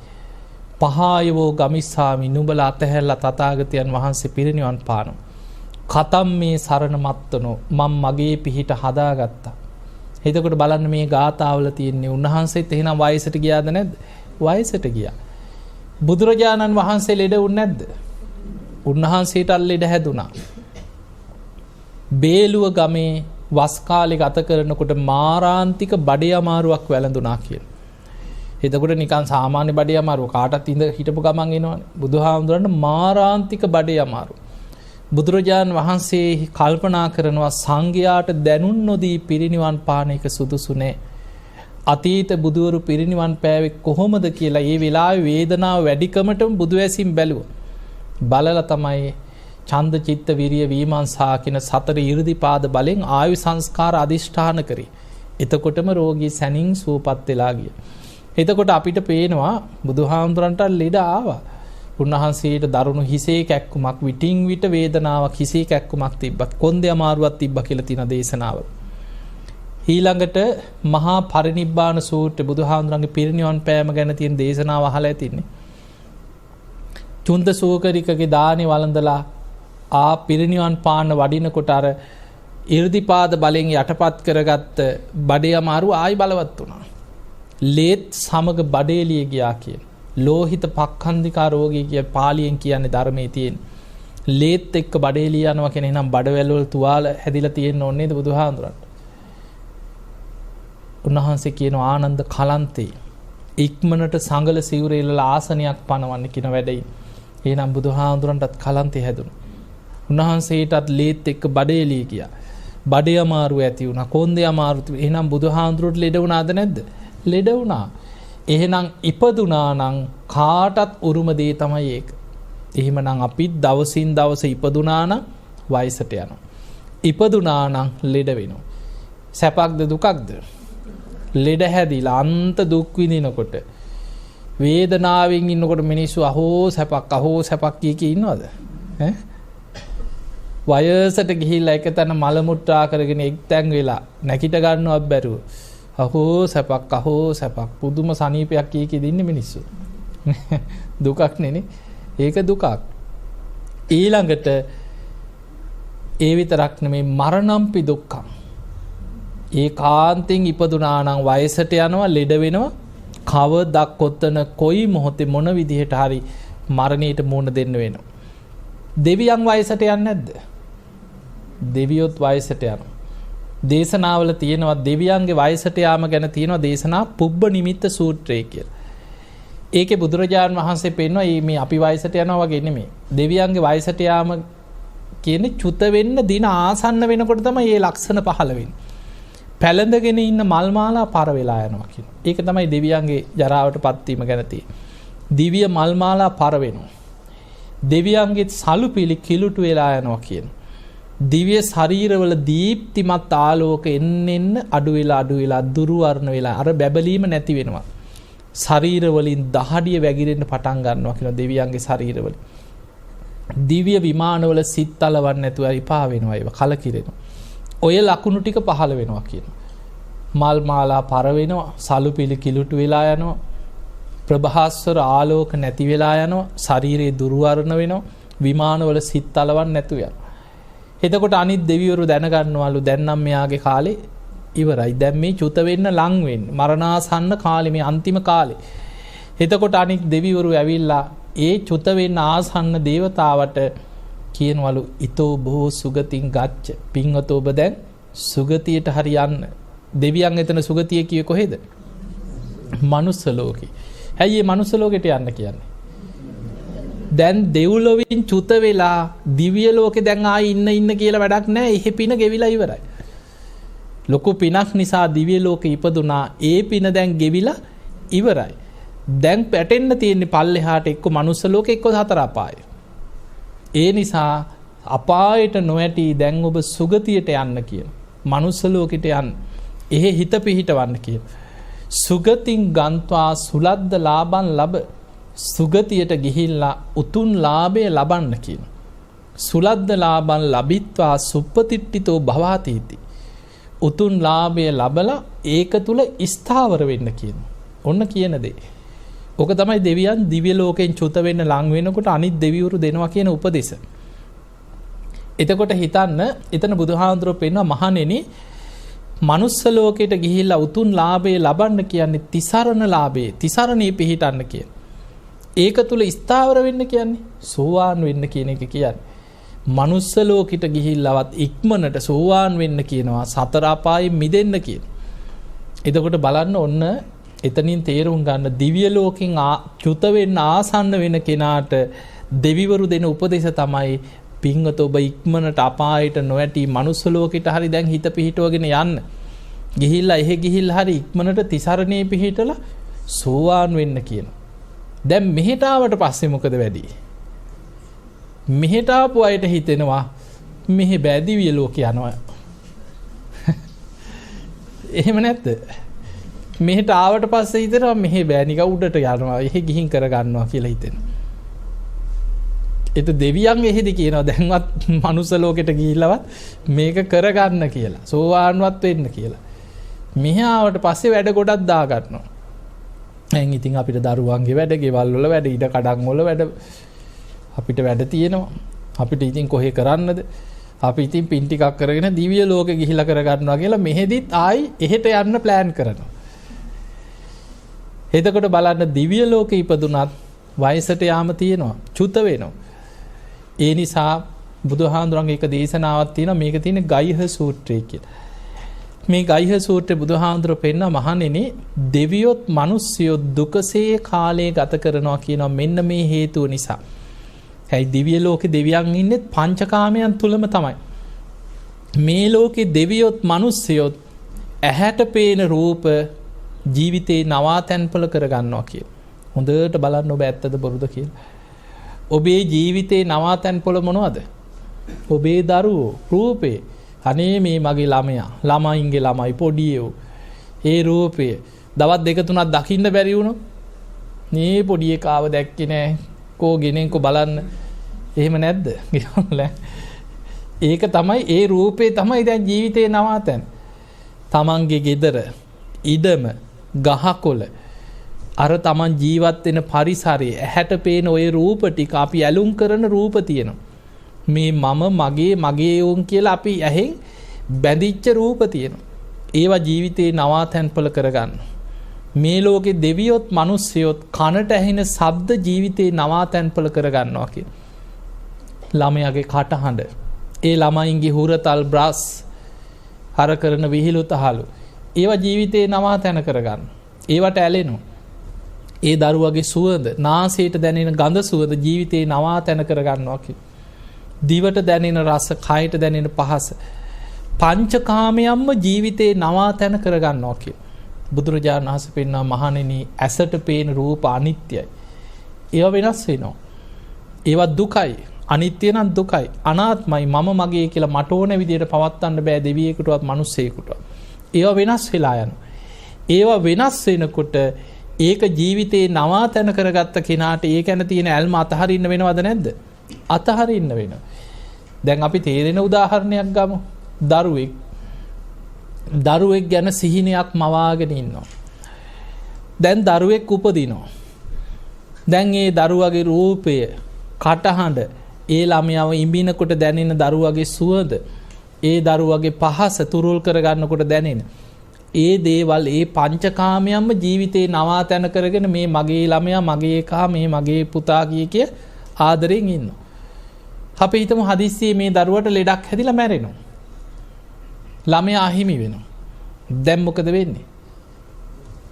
පහයවෝ ගමිස්සාමි නුඹලා අතහැරලා තථාගතයන් වහන්සේ පිරිනිවන් පානවා. කතම් මේ සරණ මත්තනෝ මම මගේ පිහිට හදාගත්තා. එතකොට බලන්න මේ ගාථාවල තියෙන්නේ උන්වහන්සේත් එහෙනම් වයසට ගියාද නැද්ද? වයසට ගියා. බුදුරජාණන් වහන්සේ ලෙඩ වුනේ නැද්ද? උන්වහන්සේට ලෙඩ හැදුනා. බේලුව ගමේ වස් කාලේ ගත කරනකොට මාරාන්තික බඩේ අමාරුවක් වැළඳුනා කියලා. එතකොට නිකන් සාමාන්‍ය බඩේ අමාරුව කාටත් ඉඳ හිටපු ගමන් එනවනේ. බුදුහාමුදුරන්ට මාරාන්තික බඩේ අමාරුව. බුදුරජාණන් වහන්සේ කල්පනා කරනවා සංඝයාට දැනුම් නොදී පිරිනිවන් පාන එක සුදුසු නෑ. අතීත බුදුවරු පිරිනිවන් පෑවේ කොහොමද කියලා ඒ වෙලාවේ වේදනාව වැඩිකමටම බුදු ඇසින් බැලුවා. බලලා තමයි ඡන්ද චිත්ත විරිය විමර්ශා කියන සතර 이르දිපාද බලෙන් ආයු සංස්කාර අදිෂ්ඨාන කරේ. එතකොටම රෝගී සැනින් සුවපත් වෙලා ගියා. එතකොට අපිට පේනවා බුදුහාමුදුරන්ට ලෙඩ ආවා. උන්වහන්සේට දරුණු හිසේ කැක්කුමක් විටින් විට වේදනාවක් හිසේ කැක්කුමක් තිබ්බා. කොන්දේ අමාරුවක් තිබ්බා කියලා තියෙන දේශනාවල. ඊළඟට මහා පරිනිබ්බාන සූත්‍රය බුදුහාමුදුරන්ගේ පිරිනිවන් පෑම ගැන තියෙන දේශනාව අහලා ඇතිනේ. චුන්ද සෝකරිකගේ දානේ වළඳලා ආ පිරිනිවන් පාන්න වඩිනකොට අර 이르දිපාද බලෙන් යටපත් කරගත්ත බඩේ අමාරුව ආයි බලවත් වුණා. ලේත් සමග බඩේලිය ගියා කියන. ලෝහිත පක්ඛන්දිකා රෝගී කිය පාලියෙන් කියන්නේ ධර්මයේ තියෙන. ලේත් එක්ක බඩේලිය යනවා කියන එහෙනම් බඩවැල් වල තුවාල හැදිලා තියෙන්න ඕනේ නේද බුදුහාමුදුරන්ට? උන්වහන්සේ කියන ආනන්ද කලන්තේ ඉක්මනට සංගල සිවුරේලලා ආසනයක් පනවන්න කියන වැඩේ. එහෙනම් බුදුහාමුදුරන්ටත් කලන්තේ හැදුණා. උන්වහන්සේටත් ලේත් එක්ක බඩේලිය ගියා. බඩේ අමාරුව ඇති වුණා. කොන්දේ අමාරුව. එහෙනම් බුදුහාමුදුරට ලෙඩ වුණාද නැද්ද? ලෙඩ වුණා. එහෙනම් ඉපදුනා නම් කාටත් උරුම දේ තමයි ඒක. එහෙමනම් අපි දවසින් දවස ඉපදුනා නම් වයසට යනවා. ඉපදුනා නම් ලෙඩ වෙනවා. සැපක්ද දුකක්ද? ලෙඩ හැදිලා අන්ත දුක් විඳිනකොට වේදනාවෙන් ඉන්නකොට මිනිස්සු අහෝ සැපක් කිය ඉන්නවද? ඈ වයසට ගිහිල්ලා එක තැන මල මුත්‍රා කරගෙන එක්තැන් වෙලා නැගිට ගන්නවත් බැරුව අහෝ සැපක් පුදුම සනීපයක් කී දින්නේ මිනිස්සු. දුකක් නෙනේ. ඒක දුකක්. ඊළඟට ඒ විතරක් නෙමේ මරණම්පි දුක්ඛං. ඒකාන්තයෙන් ඉපදුනා නම් වයසට යනවා ලෙඩ වෙනවා. කවදක් කොතන කොයි මොහොතේ මොන විදිහට හරි මරණයට මුහුණ දෙන්න වෙනවා. දෙවියන් වයසට යන්නේ නැද්ද? දෙවියොත් වයසට යනවා. දේශනාවල තියෙනවා දෙවියන්ගේ වයසට යාම ගැන තියෙනවා දේශනා පුබ්බ නිමිත්ත සූත්‍රය කියලා. ඒකේ බුදුරජාණන් වහන්සේ පෙන්වනවා මේ අපි වයසට යනවා වගේ නෙමෙයි. දෙවියන්ගේ වයසට යාම කියන්නේ චුත වෙන්න දින ආසන්න වෙනකොට තමයි මේ ලක්ෂණ පහළ වෙන්නේ. පැලඳගෙන ඉන්න මල් මාලා පර වෙලා යනවා කියන. ඒක තමයි දෙවියන්ගේ ජරාවටපත් වීම ගැන තියෙන්නේ. දිව්‍ය මල් මාලා පර වෙනවා. දෙවියන්ගේ සලු පිළි කිලුටු වෙලා යනවා කියන. දිව්‍ය ශරීරවල දීප්තිමත් ආලෝක එන්න අඩු වෙලා දුර්වර්ණ වෙලා අර බැබලීම නැති වෙනවා. ශරීර වලින් දහඩිය වැగిරෙන්න පටන් ගන්නවා කියන දෙවියන්ගේ ශරීරවල. දිව්‍ය විමානවල සිත් තලවන්නේ නැතුව ඉපා වෙනවා ඒවා කලකිරෙනවා. ඔය ලකුණු ටික පහළ වෙනවා කියන. මල් මාලා පර වෙනවා, සලු පිළි කිලුටු වෙලා යනවා, ප්‍රභාස්වර ආලෝක නැති වෙලා යනවා, ශරීරේ දුර්වර්ණ වෙනවා, විමානවල සිත් තලවන්නේ නැතුව යනවා. එතකොට අනිත් දෙවිවරු දැනගන්නවලු දැන් නම් මෙයාගේ කාලේ ඉවරයි. දැන් මේ චුත වෙන්න ලං වෙන්නේ. මරණාසන්න කාලේ මේ අන්තිම කාලේ. එතකොට අනිත් දෙවිවරු ඇවිල්ලා ඒ චුත වෙන්න ආසන්න දේවතාවට කියනවලු ඊතෝ බෝ සුගතින් ගච්ඡ. පින්වත ඔබ දැන් සුගතියට හරි යන්න. දෙවියන් එතන සුගතිය කියේ කොහෙද? මනුස්ස ලෝකේ. ඇයි මේ මනුස්ස ලෝකෙට යන්න කියන්නේ? දැන් දෙව්ලොවින් චුත වෙලා දිව්‍ය ලෝකේ දැන් ආයි ඉන්න කියලා වැඩක් නැහැ. එහෙ පින ගෙවිලා ඉවරයි. ලොකු පිනක් නිසා දිව්‍ය ලෝකේ ඉපදුනා. ඒ පින දැන් ගෙවිලා ඉවරයි. දැන් පැටෙන්න තියෙන්නේ පල්ලෙහාට එක්ක මනුස්ස ලෝකෙ එක්ක හතර අපායේ. ඒ නිසා අපායට නොඇටි දැන් ඔබ සුගතියට යන්න කියන. මනුස්ස ලෝකෙට යන්න. එහෙ හිත පිහිටවන්න කියන. සුගතින් ගන්්වා සුලද්ද ලාභන් ලබ සුගතියට ගිහිල්ලා උතුම් ලාභය ලබන්න කියන. සුලද්ද ලාභන් ලබිත්වා සුප්පතිට්ඨිතෝ භවාතීති. උතුම් ලාභය ලබලා ඒක තුල ස්ථාවර වෙන්න කියන. ඔන්න කියන දේ. ඕක තමයි දෙවියන් දිව්‍ය ලෝකෙන් චුත වෙන්න ලං වෙනකොට අනිත් දෙවිවරු දෙනවා කියන උපදේශ. එතකොට හිතන්න එතන බුදුහාඳුරෝ පෙන්වන මහණෙනි මනුස්ස ලෝකයට ගිහිල්ලා උතුම් ලාභය ලබන්න කියන්නේ තිසරණ ලාභේ තිසරණේ පිහිටන්න කියන. ඒක තුල ස්ථාවර වෙන්න කියන්නේ සෝවාන් වෙන්න කියන එක කියන්නේ. මනුස්ස ලෝකෙට ගිහිල්ලවත් ඉක්මනට සෝවාන් වෙන්න කියනවා සතර අපායෙන් මිදෙන්න කියන. එතකොට බලන්න ඔන්න එතනින් තේරුම් ගන්න දිව්‍ය ලෝකෙන් චුත වෙන්න ආසන්න වෙන කෙනාට දෙවිවරු දෙන උපදේශ තමයි පින්වත ඔබ ඉක්මනට අපායට නොඇටි මනුස්ස ලෝකෙට හරි දැන් හිත පිහිටවගෙන යන්න. ගිහිල්ලා එහෙ ගිහිල්ලා හරි ඉක්මනට තිසරණේ පිහිටලා සෝවාන් වෙන්න කියනවා. දැන් මෙහෙට ආවට පස්සේ මොකද වෙන්නේ? මෙහෙට ආපු අයට හිතෙනවා මෙහෙ බෑ දිව්‍ය ලෝකේ යනවා. එහෙම නැද්ද? මෙහෙට ආවට පස්සේ හිතෙනවා මෙහෙ බෑ නිකන් උඩට යනවා. එහෙ ගිහින් කර ගන්නවා කියලා හිතෙනවා. ඒත් දෙවියන් එහෙදි කියනවා දැන්වත් මනුස්ස ලෝකෙට ගිහිල්ලවත් මේක කරගන්න කියලා. සෝවාන්වත් වෙන්න කියලා. මෙහා ආවට පස්සේ වැඩ ගොඩක් දා ගන්නවා. දැන් ඉතින් අපිට දරුවන්ගේ වැඩ, ගෙවල් වල වැඩ, ඉඩ කඩන් වල වැඩ අපිට වැඩ තියෙනවා. අපිට ඉතින් කොහේ කරන්නද? අපි ඉතින් පින් ටිකක් කරගෙන දිව්‍ය ලෝකෙ ගිහිල්ලා කරගන්නවා කියලා මෙහෙදිත් ආයි එහෙට යන්න ප්ලෑන් කරනවා. එතකොට බලන්න දිව්‍ය ලෝකෙ ඉපදුනත් වයසට යාම තියෙනවා. චුත වෙනවා. ඒ නිසා බුදුහාඳුරන්ගේ එක දේශනාවක් තියෙනවා මේක තියෙන ගයිහ සූත්‍රය කියලා. මේ ගයිහ සූත්‍රයේ බුදුහාඳුර පෙන්න මහණෙනි දෙවියොත් මිනිස්සියොත් දුකසේ කාලය ගත කරනවා කියනවා මෙන්න මේ හේතුව නිසා. හැයි දිව්‍ය ලෝකේ දෙවියන් ඉන්නේ පංචකාමයන් තුලම තමයි. මේ ලෝකේ දෙවියොත් මිනිස්සියොත් ඇහැට පේන රූප ජීවිතේ නවාතැන්පල කරගන්නවා කියලා. හොඳට බලන්න ඔබ ඇත්තද බොරුද කියලා. ඔබේ ජීවිතේ නවාතැන්පොළ මොනවද? ඔබේ දරුවෝ රූපේ. අනේ මේ මගේ ළමයා ළමයින්ගේ ළමයි පොඩියෝ. ඒ රූපය දවස් දෙක තුනක් දකින්න බැරි වුණොත් මේ පොඩි එකාව දැක්කේ නෑ. කෝ ගෙනෙන්කෝ බලන්න. එහෙම නැද්ද? ඒක තමයි ඒ රූපේ තමයි දැන් ජීවිතේ නවාතැන්. තමන්ගේ ගෙදර ඉඩම ගහකොළ අර තමන් ජීවත් වෙන පරිසරයේ ඇහැට පේන ওই රූප ටික අපි ඇලුම් කරන රූප තියෙනවා. මේ මම මගේ යෝන් කියලා අපි ඇහෙන් බැඳිච්ච රූප තියෙනවා. ඒවා ජීවිතේ නවාතැන්පල කරගන්න. මේ ලෝකේ දෙවියොත් මිනිස්සියොත් කනට ඇහෙන ශබ්ද ජීවිතේ නවාතැන්පල කරගන්නවා කියන. ළමයාගේ කටහඬ, ඒ ළමයින්ගේ හුරතල් බ්‍රස්, අර කරන විහිළු තහළු ඒවා ජීවිතේ නවාතැන කරගන්න. ඒවට ඇලෙනවා. ඒ දරුවගේ සුවඳ, නාසයට දැනෙන ගඳ සුවඳ ජීවිතේ නවාතැන කරගන්නවා කියන. දිවට දැනෙන රස, කයට දැනෙන පහස පංචකාමයන්ම ජීවිතේ නවාතැන කරගන්නවා කියන. බුදුරජාණන් වහන්සේ පෙන්වනවා මහණෙනි ඇසට පේන රූප අනිත්‍යයි. ඒවා වෙනස් වෙනවා. ඒවා දුකයි. අනිත්‍ය නම් දුකයි. අනාත්මයි. මම මගේ කියලා මට ඕන විදියට පවත්වන්න බෑ දෙවියෙකුටවත් මිනිස්සෙකුටවත්. ඒවා වෙනස් වෙලා යනවා. ඒවා වෙනස් වෙනකොට ඒක ජීවිතේ නවාතැන කරගත්ත කෙනාට ඒ ගැන තියෙන ඇල්ම අතහරින්න වෙනවද නැද්ද? අතහරින්න වෙනවා. දැන් අපි තේරෙන උදාහරණයක් ගමු. දරුවෙක් ගැන සිහිනයක් මවාගෙන ඉන්නවා. දැන් දරුවෙක් උපදිනවා. දැන් ඒ දරුවගේ රූපය, කටහඬ, ඒ ළමයාව ඉඹිනකොට දැනෙන දරුවගේ සුවඳ, ඒ දරුවගේ පහස තුරුල් කරගන්නකොට දැනෙන ඒ දේවල් ඒ පංචකාමයන්ම ජීවිතේ නවාතැන කරගෙන මේ මගේ ළමයා, මගේ එකා, මේ මගේ පුතා කිය ආදරෙන් ඉන්නවා. අපි හිතමු හදිස්සියේ මේ දරුවට ලෙඩක් හැදිලා මැරෙනවා. ළමයා අහිමි වෙනවා. දැන් මොකද වෙන්නේ?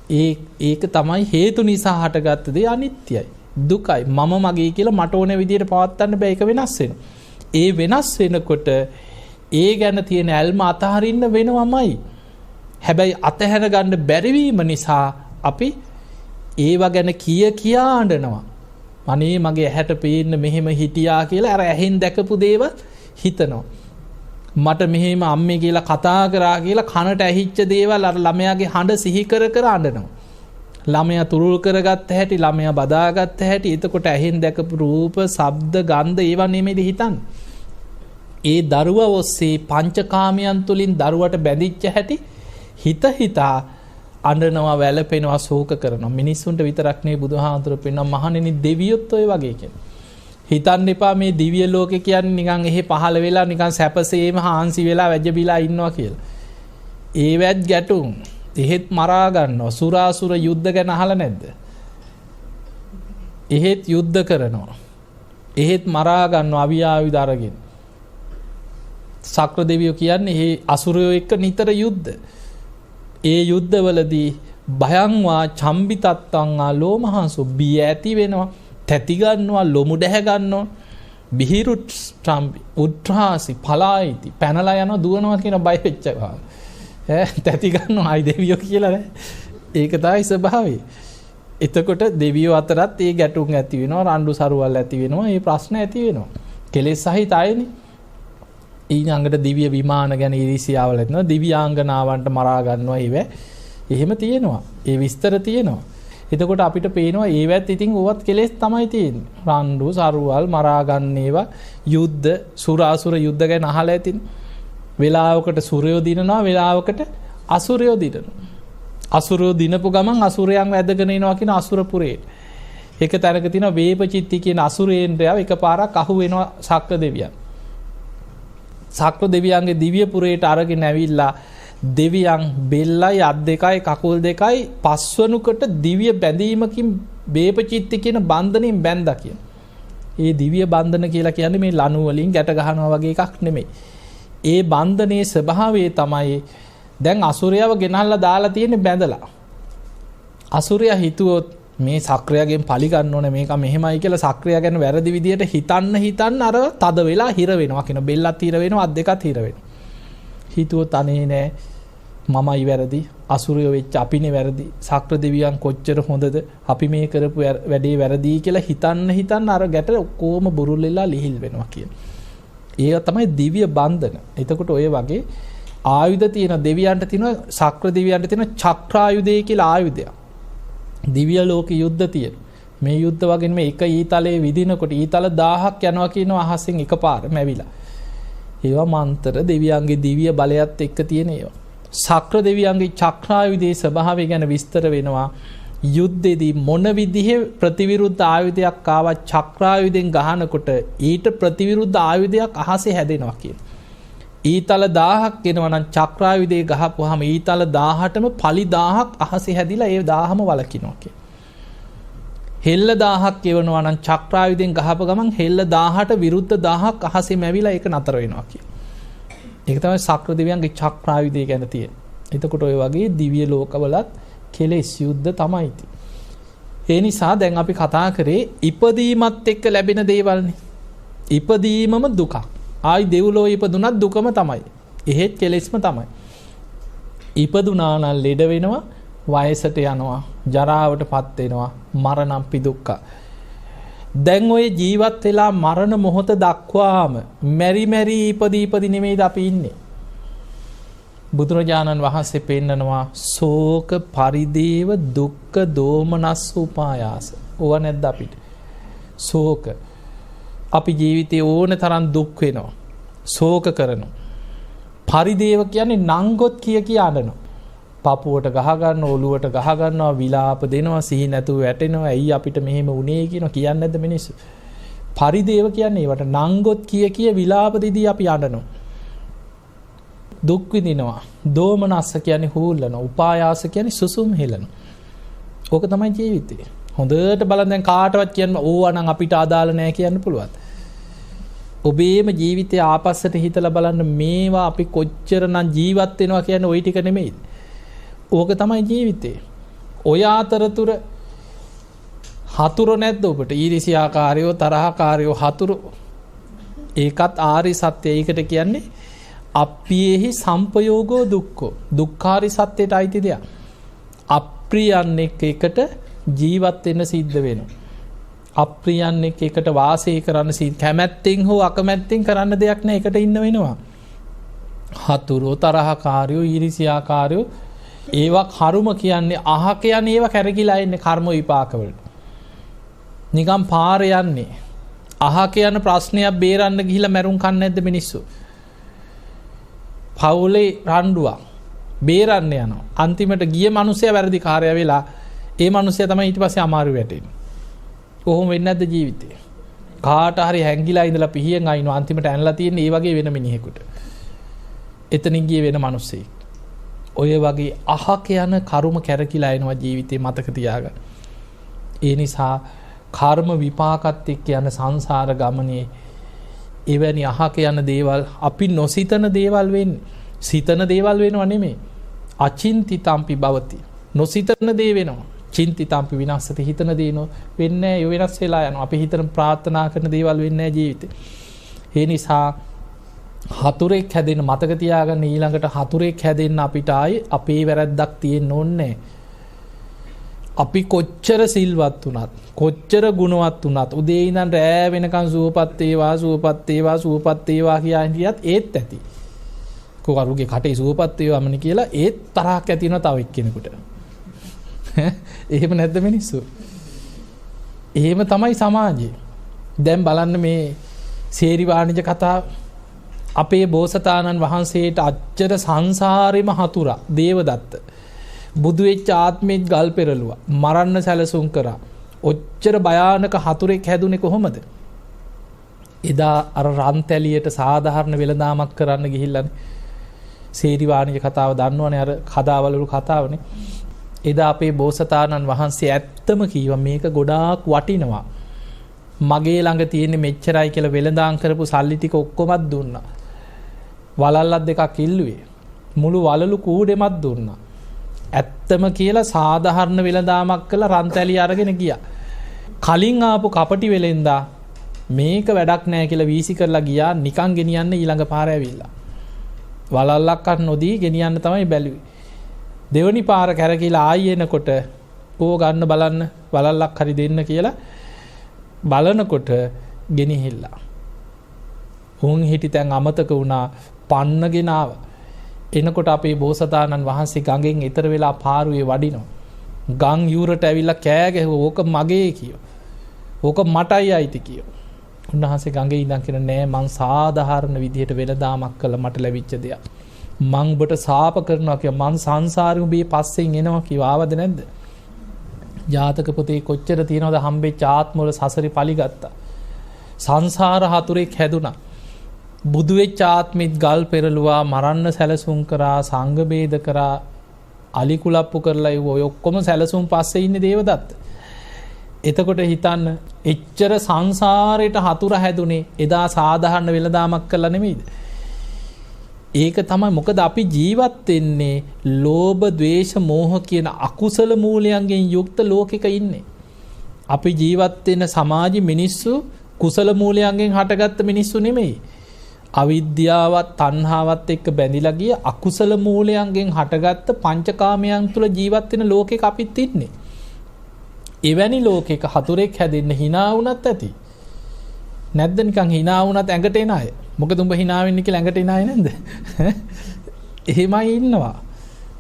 ඒක තමයි හේතු නිසා හටගත්ත දේ අනිත්‍යයි. දුකයි. මම මගේ කියලා මට ඕන විදිහට පවත්වන්න බෑ. ඒක වෙනස් වෙනවා. ඒ වෙනස් වෙනකොට ඒ ගැන තියෙන ඇල්ම අතහරින්න වෙනවමයි. හැබැයි අතහැර ගන්න බැරිවීම නිසා අපි ඒවා ගැන කියා අඬනවා. අනේ මගේ ඇහැට පේන්න මෙහෙම හිටියා කියලා අර ඇහෙන් දැකපු දේවල් හිතනවා. මට මෙහෙම අම්මේ කියලා කතා කරා කියලා කනට ඇහිච්ච දේවල් අර ළමයාගේ හඬ සිහි කර අඬනවා. ළමයා තුරුල් කරගත්ත හැටි, ළමයා බදාගත්ත හැටි, එතකොට ඇහෙන් දැකපු රූප, ශබ්ද, ගන්ධ ඒවා නෙමෙයිද හිතන්නේ. ඒ දරුවා ඔස්සේ පංචකාමයන් තුලින් දරුවට බැඳිච්ච හැටි හිතා අඬනවා, වැළපෙනවා, ශෝක කරනවා. මිනිස්සුන්ට විතරක් නෙවෙයි බුදුහාමුදුරුවෝ පෙන්වන මහණෙනි දෙවියොත් ඔය වගේ කෙනෙක්. හිතන්න එපා මේ දිව්‍ය ලෝකේ කියන්නේ නිකන් එහෙ පහළ වෙලා නිකන් සැපසේම හාන්සි වෙලා වැජබිලා ඉන්නවා කියලා. ඒවත් ගැටුම්. එහෙත් මරා ගන්නවා. සුරාසුර යුද්ධ ගැන අහලා නැද්ද? එහෙත් යුද්ධ කරනවා. එහෙත් මරා ගන්නවා අවියායුධ අරගෙන. සක්‍ර දෙවියෝ කියන්නේ මේ අසුරයෝ එක්ක නිතර යුද්ධ. ඒ යුද්ධවලදී භයංවා චම්බිතත්තං ආලෝමහසු බිය ඇති වෙනවා, තැති ගන්නවා, ලොමු දැහැ ගන්නවා, බිහිරුත් චම්බි උත්‍රාසි පලායිති පැනලා යනවා, දුවනවා කියන බය වෙච්ච ගා. තැති ගන්නවා අයි දෙවියෝ කියලා නෑ. ඒක තමයි ස්වභාවය. එතකොට දෙවියෝ අතරත් ඒ ගැටුම් ඇති වෙනවා, රණ්ඩු සරුවල් ඇති වෙනවා, ඒ ප්‍රශ්න ඇති වෙනවා. කෙලෙස් සහිත අයනේ. ඊළඟට දිව්‍ය විමාන ගැන ඉරිසියාවල් ඇතිවෙනවා, දිව්‍යාංගනාවන්ට මරා ගන්නවා. එහෙම තියෙනවා. ඒ විස්තර තියෙනවා. එතකොට අපිට පේනවා ඒවත් ඉතින් ඕවත් කෙලෙස් තමයි තියෙන්නේ. රණ්ඩු සරුවල් මරා ගන්න ඒවා, යුද්ධ, සුරාසුර යුද්ධ ගැන අහලා ඇතිනේ. වෙලාවකට සුරයෝ දිනනවා, වෙලාවකට අසුරයෝ දිනනවා. අසුරයෝ දිනපු ගමන් අසුරයන් වැදගෙන එනවා කියන අසුරපුරේට. එක තැනක තියෙනවා වේපචිත්ති කියන අසුරේන්ද්‍රයව එකපාරක් අහු වෙනවා සක්‍ර දෙවියන්. සක්‍ර දෙවියන්ගේ දිව්‍ය පුරේට අරගෙන ඇවිල්ලා දෙවියන් බෙල්ලයි අත් දෙකයි කකුල් දෙකයි පස්වනුකට දිව්‍ය බැඳීමකින් වේපචිත්ති කියන බන්ධනෙන් බැඳා කියන. ඒ දිව්‍ය බන්ධන කියලා කියන්නේ මේ ලණු වලින් ගැට ගහනවා වගේ එකක් නෙමෙයි. ඒ බන්ධනයේ ස්වභාවය තමයි දැන් අසුරයව ගෙනල්ලා දාලා තියෙන්නේ බැඳලා. අසුරයා හිතුවොත් මේ සක්‍රයාගෙන් පලි ගන්න ඕනේ, මේක මෙහෙමයි කියලා සක්‍රයා ගැන වැරදි විදියට හිතන්න අර තද වෙලා හිර වෙනවා කියන බෙල්ලත් හිර වෙනවා, අත් දෙකත් හිර වෙනවා. හිතුවොත් අනේ නෑ මමයි වැරදි, අසුරයෝ වෙච්ච අපිනේ වැරදි, සක්‍ර දෙවියන් කොච්චර හොඳද, අපි මේ කරපු වැඩේ වැරදි කියලා හිතන්න අර ගැට ඔක්කොම බුරුල් වෙලා ලිහිල් වෙනවා කියන. ඒක තමයි දිව්‍ය බන්ධන. එතකොට ඔය වගේ ආයුධ තියෙන දෙවියන්ට තියෙන, සක්‍ර දෙවියන්ට තියෙන චක්‍රායුධය කියලා ආයුධයක්. දිව්‍ය ලෝක යුද්ධ තියෙන. මේ යුද්ධ වගේ මේ එක ඊතලයේ විදිනකොට ඊතල 1000ක් යනවා කියනවා අහසෙන් එකපාරම ඇවිලා. ඒවා මන්ත්‍ර දෙවියන්ගේ දිව්‍ය බලයත් එක්ක තියෙන ඒවා. සක්‍ර දෙවියන්ගේ චක්‍රායුධයේ ස්වභාවය ගැන විස්තර වෙනවා. යුද්ධෙදී මොන විදිහේ ප්‍රතිවිරුද්ධ ආයුධයක් ආවත් චක්‍රායුධෙන් ගහනකොට ඊට ප්‍රතිවිරුද්ධ ආයුධයක් අහසේ හැදෙනවා කියන. ඊතල 1000ක් එනවා නම් චක්‍රායුධේ ගහපුවාම ඊතල 1000ටම පලි 1000ක් අහසේ හැදිලා ඒ 1000ම වලකිනවා කියන. හෙල්ල 1000ක් එවනවා නම් චක්‍රායුධෙන් ගහපු ගමන් හෙල්ල 1000ට විරුද්ධ 1000ක් අහසේම ඇවිලා ඒක නතර වෙනවා කියන. ඒක තමයි සක්‍ර දෙවියන්ගේ චක්‍රායුධය ගැන තියෙන. එතකොට ඔය වගේ දිව්‍ය ලෝකවලත් කෙලෙස් යුද්ධ තමයි. ඒ නිසා දැන් අපි කතා කරේ ඉපදීමත් එක්ක ලැබෙන දේවල්නේ. ඉපදීමම දුකක්. ආයි දෙව්ලෝ ඉපදුනත් දුකම තමයි. එහෙත් කෙලෙස්ම තමයි. ඉපදුනා නම් ලෙඩ වෙනවා, වයසට යනවා, ජරාවටපත් වෙනවා, මරණම්පි දුක්ඛ. දැන් ඔය ජීවත් වෙලා මරණ මොහොත දක්වාම මෙරි ඉපදී නෙමෙයිද අපි ඉන්නේ. බුදුරජාණන් වහන්සේ පෙන්නනවා ශෝක පරිදේව දුක්ඛ දෝමනස්ස උපායාස. ඕව නැද්ද අපිට? ශෝක. අපි ජීවිතේ ඕන තරම් දුක් වෙනවා. ශෝක කරනවා. පරිදේව කියන්නේ නංගොත් කිය අඬනවා. පපුවට ගහ ගන්න, ඔලුවට ගහ ගන්නවා, විලාප දෙනවා, සිහි නැතුව වැටෙනවා. ඇයි අපිට මෙහෙම වුනේ කියනවා. කියන්නේ නැද්ද මිනිස්සු? පරිදේව කියන්නේ ඒවට නංගොත් කිය විලාප දෙදී අපි අඬනවා. දුක් විඳිනවා. දෝමනස්ස කියන්නේ හූල්ලනවා. උපායාස කියන්නේ සුසුම් හෙලනවා. ඕක තමයි ජීවිතේ. හොඳට බලන්න දැන් කාටවත් කියන්න ඕවා නම් අපිට අදාළ නැහැ කියන්න පුළුවන්. ඔබේම ජීවිතය ආපස්සට හිතලා බලන්න මේවා අපි කොච්චරනම් ජීවත් වෙනවා කියන්නේ ওই ටික නෙමෙයි. ඕක තමයි ජීවිතේ. ඔය අතරතුර හතුරු නැද්ද ඔබට? ඊර්ෂ්‍යාකාරයෝ, තරහකාරයෝ හතුරු. ඒකත් ආරි සත්‍යය. ඒකට කියන්නේ අප්පියෙහි සම්පයෝගෝ දුක්ඛෝ. දුක්ඛාරි සත්‍යයට අයිති දෙයක්. අප්‍රියන් එකට ජීවත් වෙන්න සිද්ධ වෙනවා. අප්‍රියන් එකට වාසය කරන්න කැමැත්තෙන් හෝ අකමැත්තෙන් කරන්න දෙයක් නෑ. එකට ඉන්න වෙනවා. හතුරෝ, තරහකාරයෝ, ඊර්ෂ්‍යාකාරයෝ, ඒවා කර්ම කියන්නේ අහ කියන්නේ ඒවා කැරකිලා එන්නේ කර්ම විපාකවලට. නිකම් පාර යන්නේ. අහ කියන ප්‍රශ්නයක් බේරන්න ගිහිල්ලා මැරුම් කන්නේ නැද්ද මිනිස්සු? පවුලේ රණ්ඩුවක් බේරන්න යනවා. අන්තිමට ගිය මිනිස්සයා වැරදි කාර්යය වෙලා ඒ මිනිස්සයා තමයි ඊට පස්සේ අමාරු වැටෙන්නේ. කොහොම වෙන්නේ නැද්ද ජීවිතේ? කාට හරි හැංගිලා ඉඳලා පිහියෙන් අයින්ව අන්තිමට ඇනලා තියෙන්නේ ඒ වගේ වෙන මිනිහෙකුට. එතනින් ගියේ වෙන මිනිස්සෙක්. ඔය වගේ අහක යන කර්ම කැරකිලා එනවා ජීවිතේ, මතක තියාගන්න. ඒ නිසා කර්ම විපාකත් එක්ක යන සංසාර ගමනේ එවැනි අහක යන දේවල් අපි නොසිතන දේවල් වෙන්නේ. සිතන දේවල් වෙනව නෙමෙයි. අචින්තිතම්පි භවති. නොසිතන දේ වෙනවා. චින්තිතම්පි විනාශති. හිතන දේ වෙන්නේ නැහැ. ඒ වෙනස් වෙලා යනවා. අපි හිතන ප්‍රාර්ථනා කරන දේවල් වෙන්නේ නැහැ ජීවිතේ. ඒ නිසා හතුරෙක් හැදෙන්න මතක තියාගන්න. ඊළඟට හතුරෙක් හැදෙන්න අපිට ආයේ අපේ වැරද්දක් තියෙන්න ඕනේ. අපි කොච්චර සිල්වත් වුණත්, කොච්චර ගුණවත් වුණත්, උදේ ඉඳන් රෑ වෙනකන් සුවපත් වේවා, සුවපත් වේවා, සුවපත් වේවා කියලාත් ඒත් ඇති. කවුරුගේ කටේ සුවපත් වේවාමනි කියලා ඒත් තරහක් ඇති වෙනවා තව එක්කෙනෙකුට. එහෙම නැද්ද මිනිස්සු? එහෙම තමයි සමාජය. දැන් බලන්න මේ සේරි වාණිජ කතාව. අපේ බෝසතාණන් වහන්සේට අච්චර සංසාරෙම හතුරා දේවදත්ත බුදු වෙච්ච ආත්මෙත් ගල් පෙරළුවා, මරන්න සැලසුම් කරා. ඔච්චර භයානක හතුරෙක් හැදුනේ කොහොමද? එදා අර රන්තැලියට සාධාරණ වෙළඳාමක් කරන්න ගිහිල්ලානේ. සේරි වාණිජ කතාව දන්නවනේ, අර කදාවලු කතාවනේ. එදා අපේ බෝසතාණන් වහන්සේ ඇත්තම කීවා මේක ගොඩාක් වටිනවා. මගේ ළඟ තියෙන මෙච්චරයි කියලා වෙළඳාම් කරපු සල්ලි ටික ඔක්කොමත් දුන්නා. වලල්ලක් දෙකක් ඉල්ලුවේ. මුළු වලලු කූඩෙමත් දුන්නා. ඇත්තම කියලා සාධාරණ වෙළඳාමක් කළා, රන්තැලිය අරගෙන ගියා. කලින් ආපු කපටි වෙලෙන්දා මේක වැඩක් නෑ කියලා වීසි කරලා ගියා. නිකන් ගෙනියන්න ඊළඟ පාර ඇවිල්ලා. වලල්ලක්වත් නොදී ගෙනියන්න තමයි බැලුවේ. දෙවනි පාර කැරකිලා ආයෙ එනකොට ඕ ගන්න බලන්න වලල්ලක් හරි දෙන්න කියලා බලනකොට ගෙනහිල්ලා. උන් හිටි තැන් අමතක වුණා, පන්නගෙන ආවා. එනකොට අපේ බෝසතාණන් වහන්සේ ගඟෙන් එතර වෙලා පාරුවේ වඩිනවා. ගම් යූරට ඇවිල්ලා කෑ ගැහුවා, ඕක මගේ කියෝ. ඕක මටයි අයිති කියෝ. උන්වහන්සේ ගඟේ ඉඳන් කියන නෑ, මං සාධාරණ විදිහට වෙළඳාමක් කළා, මට ලැබිච්ච දෙයක්. මං ඔබට සාප කරනවා කියලා. මං සංසාරෙ උඹේ පස්සෙන් එනවා කිව්වා. ආවද නැද්ද? ජාතක පොතේ කොච්චර තියෙනවද හම්බෙච්ච ආත්මවල සසරේ පලිගත්තා. සංසාර හතුරෙක් හැදුනා. බුදු වෙච්ච ආත්මෙත් ගල් පෙරළුවා, මරන්න සැලසුම් කරා, සංඝ බේද කරා, අලි කුලප්පු කරලා ඔය ඔක්කොම සැලසුම් පස්සේ ඉන්නේ දේවදත්ත. එතකොට හිතන්න, එච්චර සංසාරයට හතුර හැදුනේ එදා සාධාරණ වෙළඳාමක් කළා නෙමෙයිද? ඒක තමයි. මොකද අපි ජීවත් වෙන්නේ ලෝභ, ද්වේෂ, මෝහ කියන අකුසල මූලයන්ගෙන් යුක්ත ලෝකෙක ඉන්නේ. අපි ජීවත් වෙන සමාජෙ මිනිස්සු කුසල මූලයන්ගෙන් හටගත්ත මිනිස්සු නෙමෙයි. අවිද්‍යාවත් තණ්හාවත් එක්ක බැඳිලා ගිය අකුසල මූලයන්ගෙන් හටගත්ත පංචකාමයන් තුල ජීවත් වෙන ලෝකෙක අපිත් ඉන්නේ. එවැනි ලෝකෙක හතුරෙක් හැදෙන්න hina වුණත් ඇති. නැද්ද? නිකන් hina වුණත් ඇඟට එන අය. මොකද උඹ hina වෙන්නේ කියලා ඇඟට එන අය නැද්ද? එහෙමයි ඉන්නවා.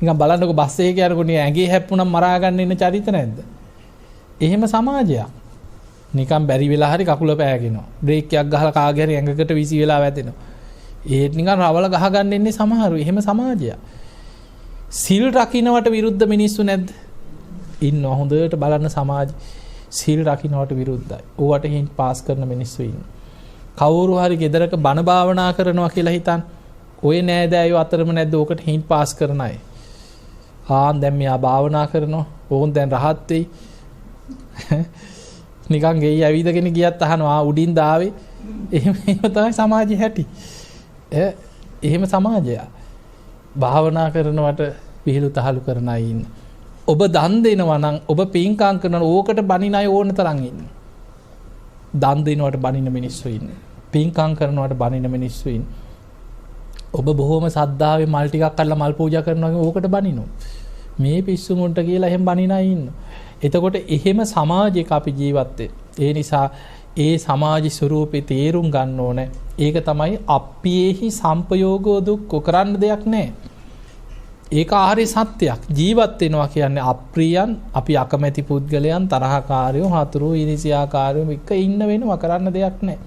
නිකන් බලන්නකො බස් එකේ යනකොට ඇඟේ හැප්පුණම් මරා ගන්න ඉන්න චරිත නැද්ද? එහෙම සමාජයක්. නිකන් බැරි වෙලා හරි කකුල පෑගෙනවා. බ්‍රේක් එකක් ගහලා කාගේ හරි ඇඟකට විසි වෙලා වැදෙනවා. ඒත් නිකන් රවල ගහ ගන්න ඉන්නේ සමහරු. එහෙම සමාජයක්. සිල් රකින්නවට විරුද්ධ මිනිස්සු නැද්ද? ඉන්නවා. හොඳට බලන්න සමාජ සිල් රකින්නවට විරුද්ධයි. ඕවට හින් පාස් කරන මිනිස්සු ඉන්නවා. කවුරු හරි ගෙදරක බණ භාවනා කරනවා කියලා හිතන් ඔය නෑදෑයෝ අතරම නැද්ද ඕකට හින් පාස් කරන අය? දැන් මෙයා භාවනා කරනවා. ඕන් දැන් රහත් වෙයි. නිකන් ගෙයි ඇවිදගෙන ගියත් අහනවා උඩින් දාවේ. එහෙම තමයි සමාජය හැටි. එහෙම සමාජය. භාවනා කරනවට විහිළු තහළු කරන අය ඉන්න. ඔබ දන් දෙනවා නම් ඔබ පින්කම් කරනවා ඕකට බනින අය ඕන තරම් ඉන්නේ. දන් දෙනවට බනින මිනිස්සු ඉන්නේ. පින්කම් කරනවට බනින මිනිස්සු ඉන්නේ. ඔබ බොහොම සද්ධාවේ මල් ටිකක් අල්ලලා මල් පූජා කරනවා වගේ ඕකට බනිනවා. මේ පිස්සු මුන්ට කියලා එහෙම බනින අය ඉන්නවා. එතකොට එහෙම සමාජයක අපි ජීවත් වෙන්නේ. ඒ නිසා ඒ සමාජ ස්වරූපේ තේරුම් ගන්න ඕනේ. ඒක තමයි අප්පියේහි සම්පයෝගෝ දුක්ඛ කරන්න දෙයක් නැහැ. ඒක ආර්ය සත්‍යයක්. ජීවත් වෙනවා කියන්නේ අප්‍රියයන්, අපි අකමැති පුද්ගලයන්, තරහකාරයෝ, හතුරු, ඊර්ෂ්‍යාකාරයෝ එක්ක ඉන්න වෙනවා, කරන්න දෙයක් නැහැ.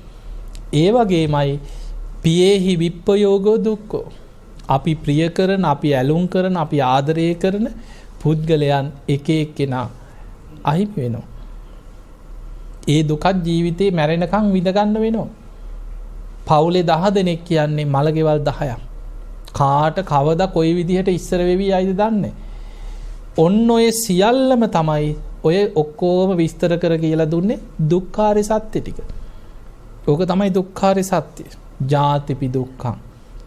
ඒ වගේමයි පියේහි විප්පයෝගෝ දුක්ඛ. අපි ප්‍රිය කරන, අපි ඇලුම් කරන, අපි ආදරය කරන පුද්ගලයන් එක එක්කෙනා අහිමි වෙනවා. ඒ දුකත් ජීවිතේ මැරෙනකන් විඳ ගන්න වෙනවා. පවුලේ 10 දෙනෙක් කියන්නේ මලගෙවල් 10ක්. කාට කවදා කොයි විදිහට ඉස්සර වෙවි ආයිද දන්නේ. ඔන්න ඔය සියල්ලම තමයි ඔය ඔක්කොම විස්තර කර කියලා දුන්නේ දුක්ඛාරය සත්‍ය ටික. ඕක තමයි දුක්ඛාරය සත්‍ය. ජාතිපි දුක්ඛං,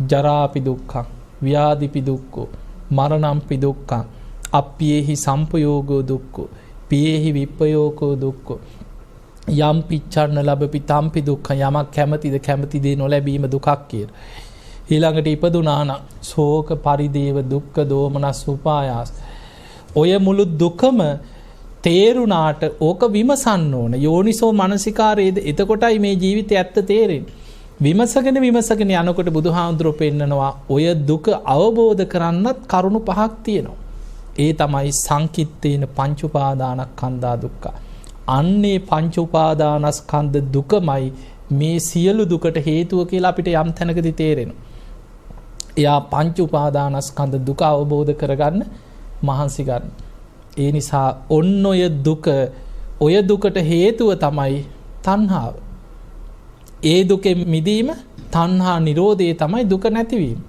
ජරාපි දුක්ඛං, ව්‍යාධිපි දුක්ඛෝ, මරණම්පි දුක්ඛං, අප්පියේහි සම්පයෝගෝ දුක්ඛෝ, පියේහි විප්පයෝගෝ දුක්ඛෝ. යම් පිච්ඡන්න ලැබපි තම්පි දුක්ඛං, යමක් කැමැතිද කැමැති දේ නොලැබීම දුකක් කියලා. ඊළඟට ඉපදුනා නම් ශෝක පරිදේව දුක්ඛ දෝමනස් උපායාස. ඔය මුළු දුකම තේරුණාට ඕක විමසන්න ඕන. යෝනිසෝ මනසිකාරයේද එතකොටයි මේ ජීවිතය ඇත්ත තේරෙන්නේ. විමසගෙන යනකොට බුදුහාමුදුරුවෝ පෙන්නනවා ඔය දුක අවබෝධ කරන්නත් කරුණු 5ක් තියෙනවා. ඒ තමයි සංකිට්ඨේන පංච උපාදානස්කන්ධා දුක්ඛ. අන්නේ පංච උපාදානස්කන්ධ දුකමයි මේ සියලු දුකට හේතුව කියලා අපිට යම් තැනකදී තේරෙනවා. එයා පංච උපාදානස්කන්ධ දුක අවබෝධ කරගන්න මහන්සි ගන්න. ඒ නිසා ඔන්න ඔය දුකට හේතුව තමයි තණ්හාව. ඒ දුකෙන් මිදීම, තණ්හා නිරෝධය තමයි දුක නැතිවීම.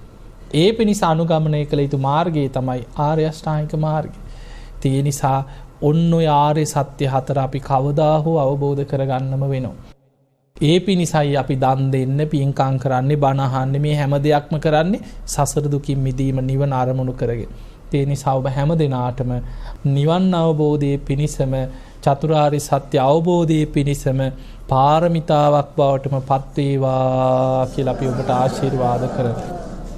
ඒ පිණිස අනුගමනය කළ යුතු මාර්ගය තමයි ආර්ය අෂ්ටාංගික මාර්ගය. ඒ නිසා ඔන්න ඔය ආර්ය සත්‍ය 4 අපි කවදා හෝ අවබෝධ කරගන්නම වෙනවා. ඒ පිණිසයි අපි දන් දෙන්න, පින්කම් කරන්නේ, බණ අහන්නේ, මේ හැම දෙයක්ම කරන්නේ සසර දුකින් මිදීම, නිවන අරමුණු කරගෙන. ඒ නිසා ඔබ හැම දිනාටම නිවන් අවබෝධයේ පිණිසම, චතුරාර්ය සත්‍ය අවබෝධයේ පිණිසම පාරමිතාවක් බවටම පත් වේවා කියලා අපි ඔබට ආශිර්වාද කරමු.